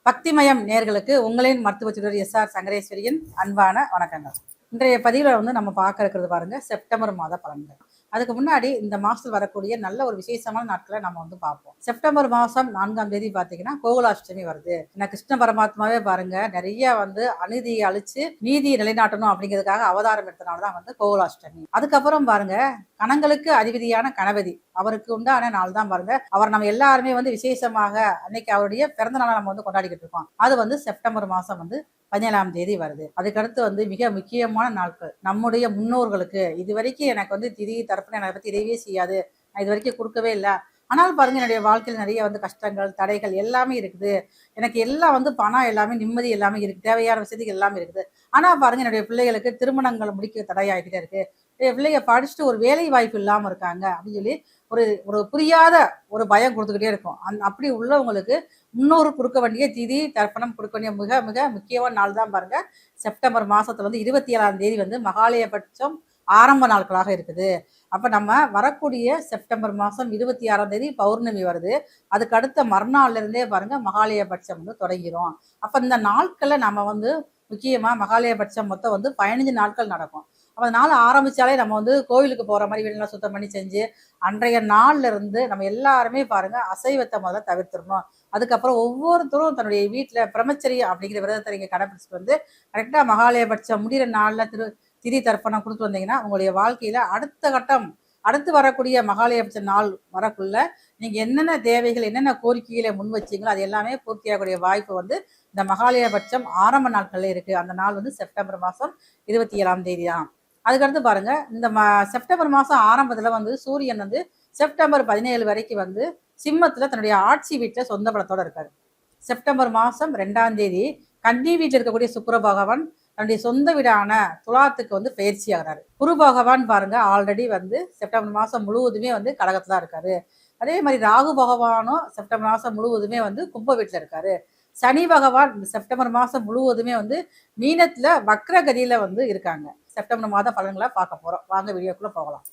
பக்திமயம் நேர்களுக்கு உங்களின் மருத்துவ சுடர் எஸ்ஆர் சங்கரேஸ்வரியின் அன்பான வணக்கங்கள். இன்றைய பதிவில் நம்ம பார்க்க இருக்கிறது பாருங்க, செப்டம்பர் மாத பலன்கள். அதுக்கு முன்னாடி இந்த மாசத்தில் வரக்கூடிய நல்ல ஒரு விசேஷமான நாட்களை நம்ம பார்ப்போம். செப்டம்பர் மாதம் 4ஆம் தேதி பார்த்தீங்கன்னா கோகுலாஷ்டமி வருது. கிருஷ்ண பரமாத்மாவே பாருங்க நிறைய அநீதியை அழிச்சு நீதியை நிலைநாட்டணும் அப்படிங்கிறதுக்காக அவதாரம் எடுத்தனாலதான் கோகுலாஷ்டமி. அதுக்கப்புறம் பாருங்க, கணங்களுக்கு அதிபதியான கணபதி அவருக்கு உண்டான நாள் தான் பாருங்க. அவர் நம்ம எல்லாருமே விசேஷமாக அன்னைக்கு அவருடைய பிறந்த நாளை நம்ம கொண்டாடிக்கிட்டு இருக்கோம். அது செப்டம்பர் மாசம் 17ஆம் தேதி வருது. அதுக்கடுத்து மிக முக்கியமான நாட்கள். நம்முடைய முன்னோர்களுக்கு இதுவரைக்கும் எனக்கு திதி தரப்புன்னு என்னை பத்தி தெரியவே செய்யாது, நான் இது வரைக்கும் கொடுக்கவே இல்லை. ஆனால் பாருங்க, என்னுடைய வாழ்க்கையில் நிறைய கஷ்டங்கள் தடைகள் எல்லாமே இருக்குது. எனக்கு எல்லாம் பணம் எல்லாமே நிம்மதி எல்லாமே இருக்கு, தேவையான வசதிகள் எல்லாமே இருக்குது. ஆனா பாருங்க, என்னுடைய பிள்ளைகளுக்கு திருமணங்களை முடிக்க தடையாகிட்டே இருக்கு. பிள்ளைங்க படிச்சுட்டு ஒரு வேலை வாய்ப்பு இல்லாம இருக்காங்க அப்படின்னு சொல்லி ஒரு ஒரு புரியாத ஒரு பயம் கொடுத்துக்கிட்டே இருக்கும். அப்படி உள்ளவங்களுக்கு முன்னோரு கொடுக்க வேண்டிய திதி தர்ப்பணம் கொடுக்க வேண்டிய மிக மிக முக்கியமான நாள் தான் பாருங்க, செப்டம்பர் மாசத்துல 27ஆம் தேதி மகாலயபட்சம் ஆரம்ப நாட்களாக இருக்குது. அப்ப நம்ம வரக்கூடிய செப்டம்பர் மாசம் 26ஆம் தேதி பௌர்ணமி வருது. அதுக்கு அடுத்த மறுநாள்ல இருந்தே பாருங்க மகாலயபட்சம் தொடங்கிரும். அப்ப இந்த நாட்கள்ல நம்ம முக்கியமா மகாலயபட்சம் மொத்தம் 15 நாட்கள் நடக்கும். அப்ப நாள் ஆரம்பிச்சாலே நம்ம கோவிலுக்கு போற மாதிரி வீடெல்லாம் சுத்தம் பண்ணி செஞ்சு அன்றைய நாள்ல இருந்து நம்ம எல்லாருமே பாருங்க அசைவத்தை முதல்ல தவிர்த்துடணும். அதுக்கப்புறம் ஒவ்வொருத்தரும் தன்னுடைய வீட்டுல பிரம்மச்சரியம் அப்படிங்கிற விரதத்தை நீங்க கடைபிடிச்சிட்டு கரெக்டா மகாலயபட்சம் முடிகிற நாள்ல திதி தர்ப்பணம் கொடுத்து வந்தீங்கன்னா உங்களுடைய வாழ்க்கையில அடுத்த கட்டம், அடுத்து வரக்கூடிய மகாலயபட்ச நாள் வரக்குள்ள நீங்க என்னென்ன தேவைகள் என்னென்ன கோரிக்கைகளை முன் வச்சீங்களோ அது எல்லாமே பூர்த்தியாகக்கூடிய வாய்ப்பு இந்த மகாலயபட்சம் ஆரம்ப நாட்கள்ல இருக்கு. அந்த நாள் செப்டம்பர் மாசம் 27ஆம் தேதி தான். அதுக்கடுத்து பாருங்க, இந்த செப்டம்பர் மாசம் ஆரம்பத்துல சூரியன் செப்டம்பர் 17 வரைக்கும் சிம்மத்துல தன்னுடைய ஆட்சி வீட்டுல சொந்த பலத்தோட இருக்காரு. செப்டம்பர் மாசம் 2ஆம் தேதி கன்னி வீட்டில் இருக்கக்கூடிய சுக்கிர பகவான் தன்னுடைய சொந்த வீடான துலாத்துக்கு பயிற்சி ஆகிறாரு. குரு பகவான் பாருங்க ஆல்ரெடி செப்டம்பர் மாசம் முழுவதுமே கடகத்துல தான் இருக்காரு. அதே மாதிரி ராகு பகவானும் செப்டம்பர் மாசம் முழுவதுமே கும்ப வீட்டுல இருக்காரு. சனி பகவான் செப்டம்பர் மாசம் முழுவதுமே மீனத்துல வக்ரகதியில இருக்காங்க. செப்டம்பர் மாத பலன்களை பார்க்க போறோம். வாங்க வீடியோக்குள்ள போகலாம்.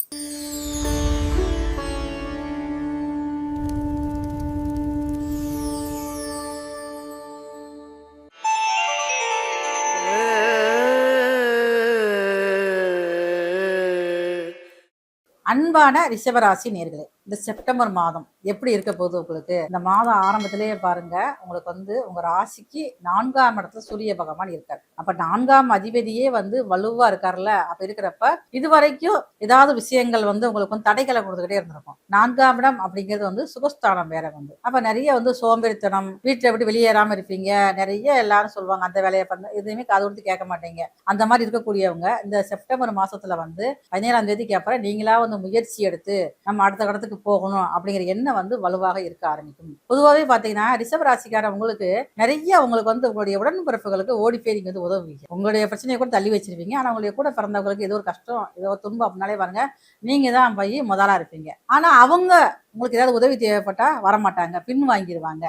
அன்பான ரிஷபராசி நேர்களே, இந்த செப்டம்பர் மாதம் எப்படி இருக்க போகுது உங்களுக்கு? இந்த மாதம் ஆரம்பத்திலேயே பாருங்க, உங்களுக்கு உங்க ராசிக்கு 4ஆம் இடத்துல சூரிய பகவான் இருக்காரு. அப்ப 4ஆம் அதிபதியே வலுவா இருக்காருல்ல. அப்ப இருக்கிறப்ப இதுவரைக்கும் ஏதாவது விஷயங்கள் உங்களுக்கு தடைகளை கொடுத்துக்கிட்டே இருந்திருக்கும். 4ஆம் இடம் அப்படிங்கிறது சுகஸ்தானம் வேற. அப்ப நிறைய சோம்பேறித்தனம், வீட்டுல விட்டு வெளியேறாம இருப்பீங்க. நிறைய எல்லாரும் சொல்லுவாங்க அந்த வேலையை பண்ண, எதுவுமே காது கொடுத்து கேட்க மாட்டீங்க. அந்த மாதிரி இருக்கக்கூடியவங்க இந்த செப்டம்பர் மாசத்துல 17ஆம் தேதிக்கு அப்புறம் நீங்களா முயற்சி எடுத்து நம்ம அடுத்த கடத்துக்கு போகணும் அப்படிங்கிற எண்ணம் வலுவாக இருக்க ஆரம்பிக்கும். பொதுவாகவே பாத்தீங்கன்னா ரிஷப ராசிக்கார உங்களுக்கு நிறைய உங்களுக்கு உங்களுடைய உடன்பிறப்புகளுக்கு ஓடி போய் நீங்க உதவுவீங்க. உங்களுடைய பிரச்சனையை கூட தள்ளி வச்சிருவீங்க. ஆனா உங்களுடைய கூட பிறந்தவங்களுக்கு ஏதோ ஒரு கஷ்டம், ஏதோ ஒரு துன்பம் அப்படின்னாலே பாருங்க, நீங்க தான் போய் முதலா இருப்பீங்க. ஆனா அவங்க உங்களுக்கு ஏதாவது உதவி தேவைப்பட்டா வரமாட்டாங்க, பின் வாங்கிடுவாங்க.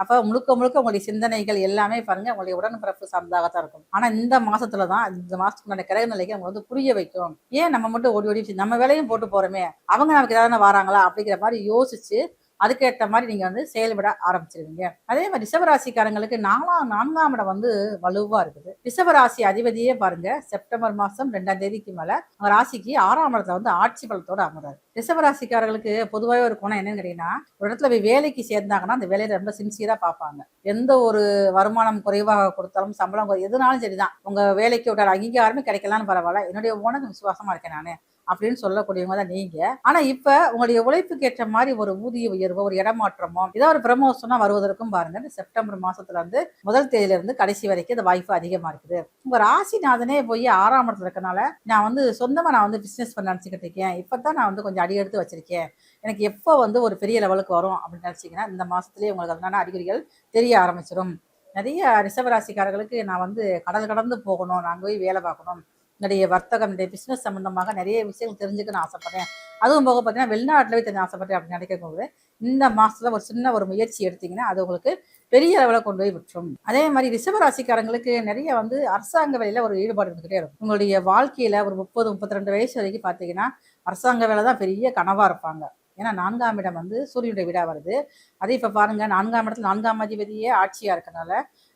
அப்ப முழுக்க முழுக்க உங்களுடைய சிந்தனைகள் எல்லாமே பாருங்க உங்களுடைய உடன்பிறப்பு சார்ந்ததாகத்தான் இருக்கும். ஆனா இந்த மாசத்துலதான், இந்த மாசத்துக்கு கிரக நிலைக்கு அவங்க புரிய வைக்கும். ஏன் நம்ம மட்டும் ஓடி ஓடி நம்ம வேலையும் போட்டு போறோமே, அவங்க நமக்கு ஏதாவது வராங்களா அப்படிங்கிற மாதிரி யோசிச்சு அதுக்கேற்ற மாதிரி நீங்க செயல்பட ஆரம்பிச்சிருவீங்க. அதே மாதிரி ரிஷபராசிக்காரங்களுக்கு 4ஆம் இடம் வலுவா இருக்குது. ரிஷபராசி அதிபதியே பாருங்க செப்டம்பர் மாசம் 2ஆம் தேதிக்கு மேல அவங்க ராசிக்கு 6ஆம் இடத்துல ஆட்சி பலத்தோட அமர்றாரு. ரிஷபராசிக்காரர்களுக்கு பொதுவாகவே ஒரு குணம் என்னன்னு கேட்டீங்கன்னா, ஒரு இடத்துல போய் வேலைக்கு சேர்ந்தாங்கன்னா அந்த வேலையில ரொம்ப சின்சியரா பார்ப்பாங்க. எந்த ஒரு வருமானம் குறைவாக கொடுத்தாலும், சம்பளம் எதுனாலும் சரிதான், உங்க வேலைக்கு விட்டாரு அங்கீகாரமே கிடைக்கலான்னு பரவாயில்ல, என்னுடைய உனக்கு விசுவாசமா இருக்கேன் நானு அப்படின்னு சொல்லக்கூடியவங்க தான் நீங்க. ஆனா இப்ப உங்களுடைய உழைப்புக்கு ஏற்ற மாதிரி ஒரு ஊதிய உயர்வோ, ஒரு இடமாற்றமோ, ஏதோ ஒரு ப்ரமோஷனா வருவதற்கும் பாருங்க இந்த செப்டம்பர் மாசத்துல முதல் தேதியில இருந்து கடைசி வரைக்கும் இந்த வாய்ப்பு அதிகமா இருக்குது. உங்க ராசிநாதனே போய் 6ஆம் இடத்துல இருக்கனால நான் சொந்தமா நான் பிசினஸ் பண்ண நினைச்சுக்கிட்டு இருக்கேன். இப்பதான் நான் கொஞ்சம் அடி எடுத்து வச்சிருக்கேன். எனக்கு எப்போ ஒரு பெரிய லெவலுக்கு வரும் அப்படின்னு நினைச்சீங்கன்னா இந்த மாசத்துலயே உங்களுக்கு அதனால அறிகுறிகள் தெரிய ஆரம்பிச்சிடும். நிறைய ரிஷபராசிக்காரர்களுக்கு நான் கடல் கடந்து போகணும், நான் போய் வேலை பார்க்கணும், என்னுடைய வர்த்தகம், என்னுடைய பிஸ்னஸ் சம்மந்தமாக நிறைய விஷயங்கள் தெரிஞ்சுக்கணும்னு ஆசைப்பட்றேன். அதுவும் போக பார்த்தீங்கன்னா வெளிநாட்டில் போய் தெரிஞ்சு ஆசைப்பட்டேன் அப்படின்னு நினைக்கும்போது இந்த மாசத்துல ஒரு சின்ன ஒரு முயற்சி எடுத்தீங்கன்னா அது உங்களுக்கு பெரிய அளவில் கொண்டு போய் விட்டுரும். அதே மாதிரி ரிஷபராசிக்காரங்களுக்கு நிறைய அரசாங்க வேலையில ஒரு ஈடுபாடு இருந்துகிட்டே இருக்கும். உங்களுடைய வாழ்க்கையில ஒரு 30-32 வயசு வரைக்கும் பார்த்தீங்கன்னா அரசாங்க வேலை தான் பெரிய கனவா இருப்பாங்க. ஏன்னா 4ஆம் இடம் வந்து சூரியனுடைய வீடாக வருது. அதே இப்போ பாருங்கள் 4ஆம் இடத்துல 4ஆம் அதிபதியே ஆட்சியாக இருக்கனால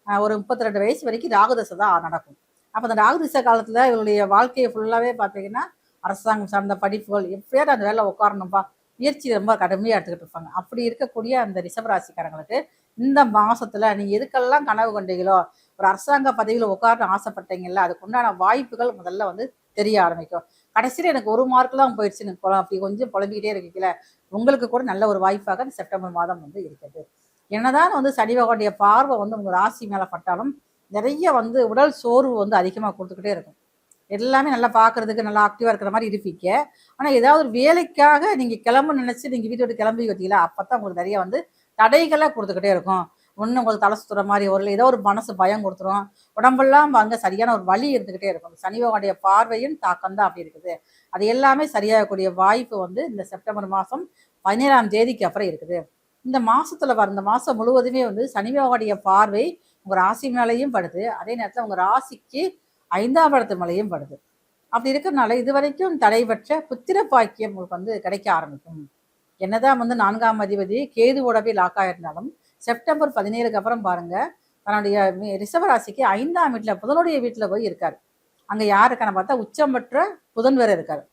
ஒரு 32 வயசு வரைக்கும் ராகுதசை தான் நடக்கும். அப்போ அந்த ராகுதிசை காலத்தில் இவருடைய வாழ்க்கையை ஃபுல்லாகவே பார்த்தீங்கன்னா அரசாங்கம் சார்ந்த படிப்புகள் எப்படியாவது அந்த வேலை உட்காரணும்ப்பா, முயற்சி ரொம்ப கடுமையாக எடுத்துக்கிட்டு இருப்பாங்க. அப்படி இருக்கக்கூடிய அந்த ரிஷபராசிக்காரங்களுக்கு இந்த மாசத்துல நீங்க எதுக்கெல்லாம் கனவு கொண்டீங்களோ, ஒரு அரசாங்க பதவியில் உட்காரணும் ஆசைப்பட்டீங்கல்ல, அதுக்கு உண்டான வாய்ப்புகள் முதல்ல வந்து தெரிய ஆரம்பிக்கும். கடைசியில் எனக்கு 1 மார்க் தான் போயிடுச்சு, அப்படி கொஞ்சம் புலம்பிக்கிட்டே இருக்கீங்களே, உங்களுக்கு கூட நல்ல ஒரு வாய்ப்பாக இந்த செப்டம்பர் மாதம் வந்து இருக்குது. என்னதான் வந்து சனி பகவானுடைய பார்வை வந்து உங்க ராசி மேல பட்டாலும் நிறைய வந்து உடல் சோர்வு வந்து அதிகமாக கொடுத்துக்கிட்டே இருக்கும். எல்லாமே நல்லா பார்க்கறதுக்கு நல்லா ஆக்டிவாக இருக்கிற மாதிரி இருப்பீங்க. ஆனால் ஏதாவது ஒரு வேலைக்காக நீங்கள் கிளம்ப நினச்சி நீங்கள் வீட்டை விட்டு கிளம்பி வந்தீங்களா, அப்போ தான் உங்களுக்கு நிறைய வந்து தடைகளை கொடுத்துக்கிட்டே இருக்கும். ஒன்று உங்களுக்கு தலை சுற்றுற மாதிரி ஒரு ஏதோ ஒரு மனசு பயம் கொடுத்துரும். உடம்பெல்லாம் அங்கே சரியான ஒரு வலி இருந்துக்கிட்டே இருக்கும். சனி பகவானுடைய பார்வையின் தாக்கம் தான் அப்படி இருக்குது. அது எல்லாமே சரியாகக்கூடிய வாய்ப்பு வந்து இந்த செப்டம்பர் மாதம் 17ஆம் தேதிக்கு அப்புறம் இருக்குது. இந்த மாசத்துல இந்த மாசம் முழுவதுமே வந்து சனி பகவானுடைய பார்வை உங்க ராசி மேலையும் படுது. அதே நேரத்தில் உங்க ராசிக்கு 5ஆம் இடத்து மேலையும் படுது. அப்படி இருக்கிறதுனால இது வரைக்கும் தடைபெற்ற புத்திர பாக்கியம் உங்களுக்கு வந்து கிடைக்க ஆரம்பிக்கும். என்னதான் வந்து 4ஆம் அதிபதி கேதுவோடவே லாக் ஆயிருந்தாலும் செப்டம்பர் 17க்கு அப்புறம் பாருங்க தன்னுடைய ரிஷபராசிக்கு 5ஆம் வீட்டில் புதனுடைய வீட்டில் போய் இருக்காரு. அங்கே யாருக்கான பார்த்தா உச்சம் பெற்ற புதன் வேற இருக்காரு.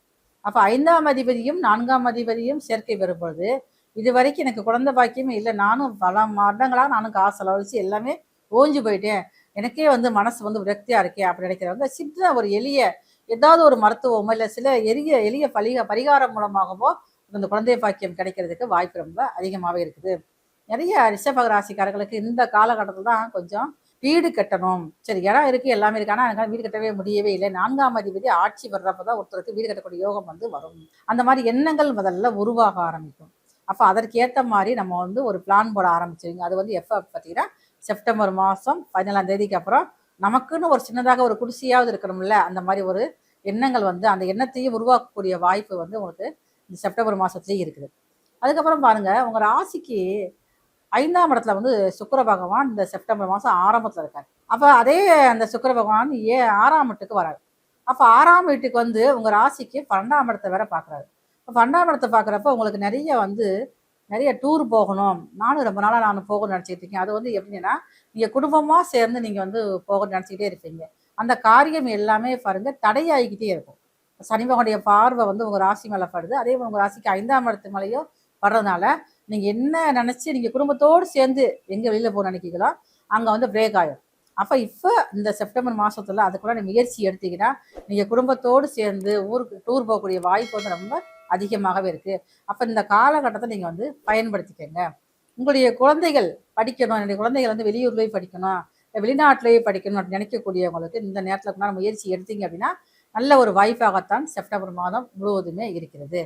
அப்போ 5ஆம் அதிபதியும் 4ஆம் அதிபதியும் சேர்க்கை பெறும் பொழுது இது வரைக்கும் எனக்கு குழந்தை பாக்கியமே இல்லை, நானும் பல வருடங்களாக நானும் காசு செலவழிச்சு எல்லாமே ஓஞ்சு போயிட்டேன், எனக்கே வந்து மனசு வந்து விரக்தியாக இருக்கேன் அப்படி நினைக்கிறவங்க சின்ன ஒரு எளிய ஏதாவது ஒரு மருத்துவமோ இல்லை சில எளிய பரிகாரம் மூலமாகவோ இந்த குழந்தை பாக்கியம் கிடைக்கிறதுக்கு வாய்ப்பு ரொம்ப அதிகமாகவே இருக்குது. நிறைய ரிஷப ராசிக்காரர்களுக்கு இந்த காலகட்டத்தில் தான் கொஞ்சம் வீடு கட்டணும், சரி இடம் இருக்குது எல்லாமே இருக்கு, ஆனால் எனக்கு வீடு கட்டவே முடியவே இல்லை, 4ஆம் அதிபதி ஆட்சி வர்றப்போ தான் ஒருத்தருக்கு வீடு கட்டக்கூடிய யோகம் வந்து வரும். அந்த மாதிரி எண்ணங்கள் முதல்ல உருவாக ஆரம்பிக்கும். அப்போ அதற்கேற்ற மாதிரி நம்ம வந்து ஒரு பிளான் போட ஆரம்பிச்சிருங்க. அது வந்து எப்போ பார்த்தீங்கன்னா செப்டம்பர் மாதம் 17ஆம் தேதிக்கு அப்புறம் நமக்குன்னு ஒரு சின்னதாக ஒரு குடிசையாவது இருக்கணும்ல, அந்த மாதிரி ஒரு எண்ணங்கள் வந்து அந்த எண்ணத்தையும் உருவாக்கக்கூடிய வாய்ப்பு வந்து உங்களுக்கு இந்த செப்டம்பர் மாதத்துலேயே இருக்குது. அதுக்கப்புறம் பாருங்கள் உங்கள் ராசிக்கு 5ஆம் இடத்துல வந்து சுக்கிர பகவான் இந்த செப்டம்பர் மாதம் ஆரம்பத்தில் இருக்கார். அப்போ அதே அந்த சுக்கிர பகவான் 6ஆம் வீட்டுக்கு வராரு. அப்போ 6ஆம் வீட்டுக்கு வந்து உங்கள் ராசிக்கு 12ஆம் இடத்தை வேற பார்க்குறாரு. இப்போ 12ஆம் இடத்தை பார்க்குறப்ப உங்களுக்கு நிறைய டூர் போகணும், நானும் ரொம்ப நாளாக நான் போகணும்னு நினச்சிக்கிட்டு இருக்கேன். அது வந்து எப்படின்னா நீங்கள் குடும்பமாக சேர்ந்து நீங்கள் வந்து போகணும்னு நினச்சிக்கிட்டே இருப்பீங்க. அந்த காரியம் எல்லாமே பாருங்கள் தடையாகிக்கிட்டே இருக்கும். சனி பகவானுடைய பார்வை வந்து உங்கள் ராசி மேலே படுது. அதே மாதிரி உங்கள் ராசிக்கு 5ஆம் இடத்து மேலேயும் படுறதுனால நீங்கள் என்ன நினச்சி நீங்கள் குடும்பத்தோடு சேர்ந்து எங்கே வெளியில் போக நினைக்கிறீங்களோ அங்கே வந்து பிரேக் ஆகும். அப்போ இப்போ இந்த செப்டம்பர் மாதத்தில் அதுக்குள்ள முயற்சி எடுத்தீங்கன்னா நீங்கள் குடும்பத்தோடு சேர்ந்து ஊருக்கு டூர் போகக்கூடிய வாய்ப்பு வந்து ரொம்ப அதிகமாகவே இருக்குது. அப்போ இந்த காலகட்டத்தை நீங்கள் வந்து பயன்படுத்திக்கங்க. உங்களுடைய குழந்தைகள் படிக்கணும், என்னுடைய குழந்தைகள் வந்து வெளியூர்லேயே படிக்கணும், வெளிநாட்டிலேயே படிக்கணும் அப்படின்னு நினைக்கக்கூடியவங்களுக்கு இந்த நேரத்தில் முயற்சி எடுத்தீங்க அப்படின்னா நல்ல ஒரு வாய்ப்பாகத்தான் செப்டம்பர் மாதம் முழுவதுமே இருக்கிறது.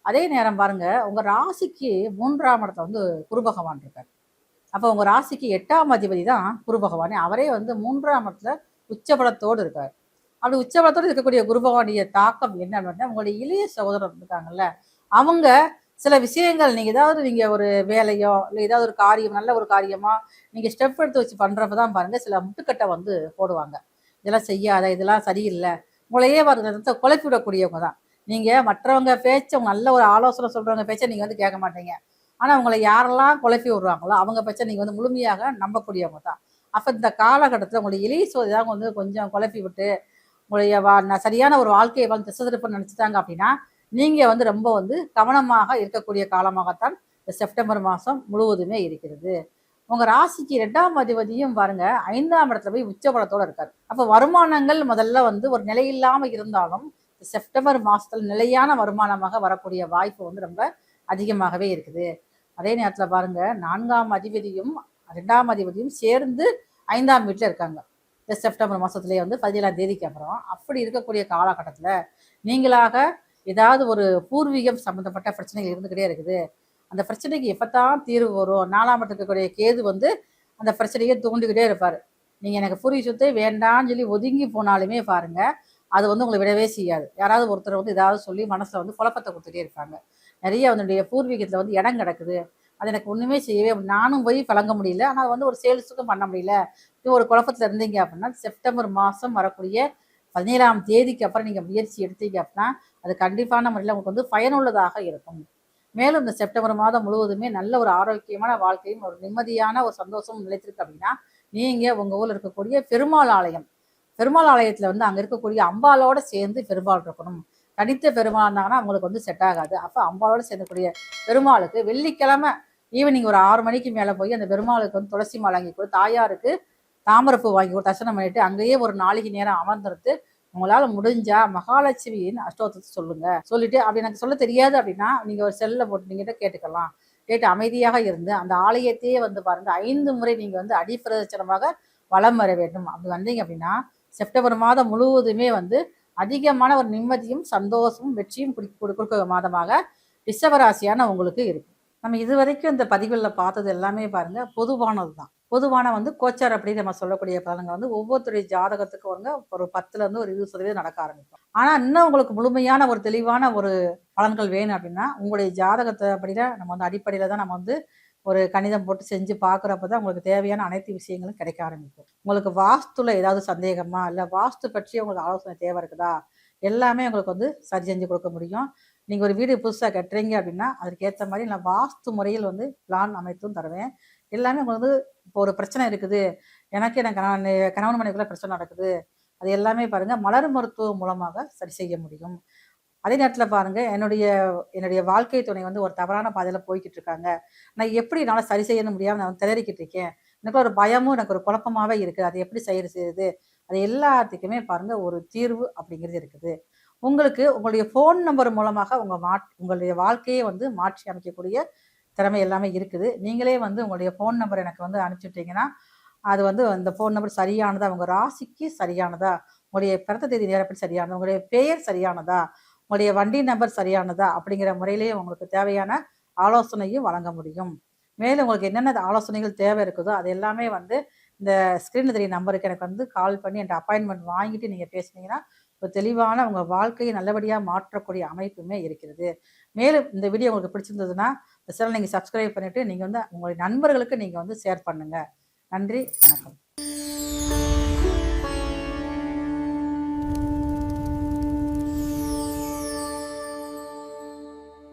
அதே நேரம் பாருங்க உங்க ராசிக்கு 3ஆம் இடத்துல வந்து குரு பகவான் இருக்கார். அப்போ உங்க ராசிக்கு 8ஆம் அதிபதி தான் குரு பகவான். அவரே வந்து 3ஆம் இடத்துல உச்சபலத்தோடு இருக்கார். அப்படி உச்சபலத்தோடு இருக்கக்கூடிய குரு பகவானுடைய தாக்கம் என்னன்னு உங்களுடைய இளைய சகோதரர் இருக்காங்கல்ல, அவங்க சில விஷயங்கள் நீங்க ஒரு வேலையோ இல்லை ஏதாவது ஒரு காரியம் நல்ல ஒரு காரியமா நீங்க ஸ்டெப் எடுத்து வச்சு பண்றப்ப தான் பாருங்க சில முட்டுக்கட்டை வந்து போடுவாங்க. இதெல்லாம் செய்யாத, இதெல்லாம் சரியில்லை, உங்களையே பாருங்க குழப்பி விடக்கூடியவங்க தான். நீங்கள் மற்றவங்க பேச்சை நல்ல ஒரு ஆலோசனை சொல்கிறவங்க பேச்சை நீங்கள் வந்து கேட்க மாட்டீங்க. ஆனால் உங்களை யாரெல்லாம் குழப்பி விடுறாங்களோ அவங்க பேச்சை நீங்கள் வந்து முழுமையாக நம்பக்கூடியவங்க தான். அப்போ இந்த காலகட்டத்தில் உங்களை எளிய சோதியாக வந்து கொஞ்சம் குழப்பி விட்டு உங்களுடைய சரியான ஒரு வாழ்க்கையை வந்து திசை திருப்ப நினச்சிட்டாங்க அப்படின்னா நீங்கள் வந்து ரொம்ப வந்து கவனமாக இருக்கக்கூடிய காலமாகத்தான் இந்த செப்டம்பர் மாதம் முழுவதுமே இருக்கிறது. உங்கள் ராசிக்கு 2ஆம் அதிபதியும் பாருங்க 5ஆம் இடத்துல போய் உச்சபலத்தோடு இருக்கார். அப்போ வருமானங்கள் முதல்ல வந்து ஒரு நிலையில்லாமல் இருந்தாலும் செப்டம்பர் மாதத்தில் நிலையான வருமானமாக வரக்கூடிய வாய்ப்பு வந்து ரொம்ப அதிகமாகவே இருக்குது. அதே நேரத்தில் பாருங்க 4ஆம் அதிபதியும் 2ஆம் அதிபதியும் சேர்ந்து 5ஆம் வீட்டில் இருக்காங்க இந்த செப்டம்பர் மாதத்துலேயே வந்து 17ஆம் தேதிக்கு அப்புறம். அப்படி இருக்கக்கூடிய காலகட்டத்தில் நீங்களாக ஏதாவது ஒரு பூர்வீகம் சம்மந்தப்பட்ட பிரச்சனைகள் இருந்துக்கிட்டே இருக்குது. அந்த பிரச்சனைக்கு எப்போத்தான் தீர்வு வரும், 4ஆம் இடத்துல இருக்கக்கூடிய கேது வந்து அந்த பிரச்சனையை தூண்டிக்கிட்டே இருப்பார். நீங்கள் எனக்கு பூர்வீகத்தை வேண்டான்னு சொல்லி ஒதுங்கி போனாலுமே பாருங்கள் அது வந்து உங்களை விடவே செய்யாது. யாராவது ஒருத்தர் வந்து ஏதாவது சொல்லி மனசில் வந்து குழப்பத்தை கொடுத்துட்டே இருப்பாங்க. நிறைய அதனுடைய பூர்வீகத்தில் வந்து இடம் கிடக்குது, அது எனக்கு ஒன்றுமே செய்யவே நானும் போய் பழங்க முடியல, ஆனால் வந்து ஒரு சேல்ஸுக்கும் பண்ண முடியல, ஒரு குழப்பத்தில் இருந்தீங்க அப்படின்னா செப்டம்பர் மாதம் வரக்கூடிய 17ஆம் தேதிக்கு அப்புறம் நீங்கள் முயற்சி எடுத்தீங்க அப்படின்னா அது கண்டிப்பான முறையில் உங்களுக்கு வந்து பயனுள்ளதாக இருக்கும். மேலும் இந்த செப்டம்பர் மாதம் முழுவதுமே நல்ல ஒரு ஆரோக்கியமான வாழ்க்கையும் ஒரு நிம்மதியான ஒரு சந்தோஷமும் நிலைத்திருக்கு அப்படின்னா நீங்கள் உங்கள் ஊரில் இருக்கக்கூடிய பெருமாள் ஆலயம், பெருமாள் ஆலயத்தில் வந்து அங்கே இருக்கக்கூடிய அம்பாலோட சேர்ந்து பெருமாள் இருக்கணும். தனித்த பெருமாள் இருந்தாங்கன்னா அவங்களுக்கு வந்து செட் ஆகாது. அப்போ அம்பாலோட சேர்ந்தக்கூடிய பெருமாளுக்கு வெள்ளிக்கிழமை ஈவினிங் ஒரு 6 மணிக்கு மேலே போய் அந்த பெருமாளுக்கு வந்து துளசி மாலை வாங்கி கொடு, தாயாருக்கு தாமரப்பூ வாங்கி கொடு, தரிசனம் பண்ணிட்டு அங்கேயே ஒரு நாளைக்கு நேரம் அமர்ந்துட்டு உங்களால் முடிஞ்சா மகாலட்சுமியின் அஷ்டோத்தத்தை சொல்லிட்டு அப்படி எனக்கு சொல்ல தெரியாது அப்படின்னா நீங்கள் ஒரு செல்லில் போட்டு நீங்கிட்ட கேட்டுக்கலாம். கேட்டு அமைதியாக இருந்து அந்த ஆலயத்தையே வந்து பாருங்க 5 முறை நீங்கள் வந்து அடிப்பிரதட்சணமாக வலம் வர வேண்டும். அப்படி வந்தீங்க அப்படின்னா செப்டம்பர் மாதம் முழுவதுமே வந்து அதிகமான ஒரு நிம்மதியும் சந்தோஷமும் வெற்றியும் கொடுக்க மாதமாக ரிஷபராசியான உங்களுக்கு இருக்கும். நம்ம இதுவரைக்கும் இந்த பதிவுகளில் பார்த்தது எல்லாமே பாருங்க பொதுவானது தான். பொதுவான வந்து கோச்சார் அப்படின்னு நம்ம சொல்லக்கூடிய பலன்கள் வந்து ஒவ்வொருத்தருடைய ஜாதகத்துக்கு வந்து ஒரு 10% ஒரு 20% நடக்க ஆரம்பிக்கும். ஆனால் இன்னும் உங்களுக்கு முழுமையான ஒரு தெளிவான ஒரு பலன்கள் வேணும் அப்படின்னா உங்களுடைய ஜாதகத்தை அப்படிதான் நம்ம வந்து அடிப்படையில் தான் நம்ம வந்து ஒரு கணிதம் போட்டு செஞ்சு பார்க்குறப்ப தான் உங்களுக்கு தேவையான அனைத்து விஷயங்களும் கிடைக்க ஆரம்பிக்கும். உங்களுக்கு வாஸ்துல ஏதாவது சந்தேகமா இல்லை வாஸ்து பற்றி உங்களுக்கு ஆலோசனை தேவை இருக்குதா, எல்லாமே உங்களுக்கு வந்து சரி செஞ்சு கொடுக்க முடியும். நீங்கள் ஒரு வீடு புதுசாக கட்டுறீங்க அப்படின்னா அதுக்கு ஏற்ற மாதிரி நான் வாஸ்து முறையில் வந்து பிளான் அமைத்தும் தருவேன். எல்லாமே உங்களுக்கு வந்து இப்போ ஒரு பிரச்சனை இருக்குது, எனக்கு கணவன் மனைவிக்குள்ள பிரச்சனை நடக்குது, அது எல்லாமே பாருங்கள் மலர் மருத்துவம் மூலமாக சரி செய்ய முடியும். அதே நேரத்தில் பாருங்கள் என்னுடைய வாழ்க்கை துணை வந்து ஒரு தவறான பாதையில் போய்கிட்டு இருக்காங்க, நான் எப்படி என்னால் சரி செய்ய முடியாமல் நான் திணறிக்கிட்டு இருக்கேன், எனக்கு ஒரு பயமும் எனக்கு ஒரு குழப்பமாகவே இருக்குது, அது எப்படி செய்யுது, அது எல்லாத்துக்குமே பாருங்கள் ஒரு தீர்வு அப்படிங்கிறது இருக்குது. உங்களுக்கு உங்களுடைய ஃபோன் நம்பர் மூலமாக உங்களுடைய வாழ்க்கையை வந்து மாற்றி அமைக்கக்கூடிய திறமை எல்லாமே இருக்குது. நீங்களே வந்து உங்களுடைய ஃபோன் நம்பர் எனக்கு வந்து அனுப்பிச்சுட்டிங்கன்னா அது வந்து அந்த ஃபோன் நம்பர் சரியானதா, உங்கள் ராசிக்கு சரியானதா, உங்களுடைய பிறந்த தேதி நேரப்படி சரியானதா, உங்களுடைய பெயர் சரியானதா, உங்களுடைய வண்டி நம்பர் சரியானதா அப்படிங்கிற முறையிலேயே உங்களுக்கு தேவையான ஆலோசனையும் வழங்க முடியும். மேலும் உங்களுக்கு என்னென்ன ஆலோசனைகள் தேவை இருக்குதோ அது எல்லாமே வந்து இந்த ஸ்க்ரீனில் தெரிய நம்பருக்கு எனக்கு வந்து கால் பண்ணி என்கிட்ட அப்பாயின்மெண்ட் வாங்கிட்டு நீங்கள் பேசுனீங்கன்னா ஒரு தெளிவான உங்கள் வாழ்க்கையை நல்லபடியாக மாற்றக்கூடிய அமைப்புமே இருக்கிறது. மேலும் இந்த வீடியோ உங்களுக்கு பிடிச்சிருந்ததுன்னா இந்த சேனல் நீங்கள் சப்ஸ்கிரைப் பண்ணிவிட்டு நீங்கள் வந்து உங்களுடைய நண்பர்களுக்கு நீங்கள் வந்து ஷேர் பண்ணுங்கள். நன்றி, வணக்கம்.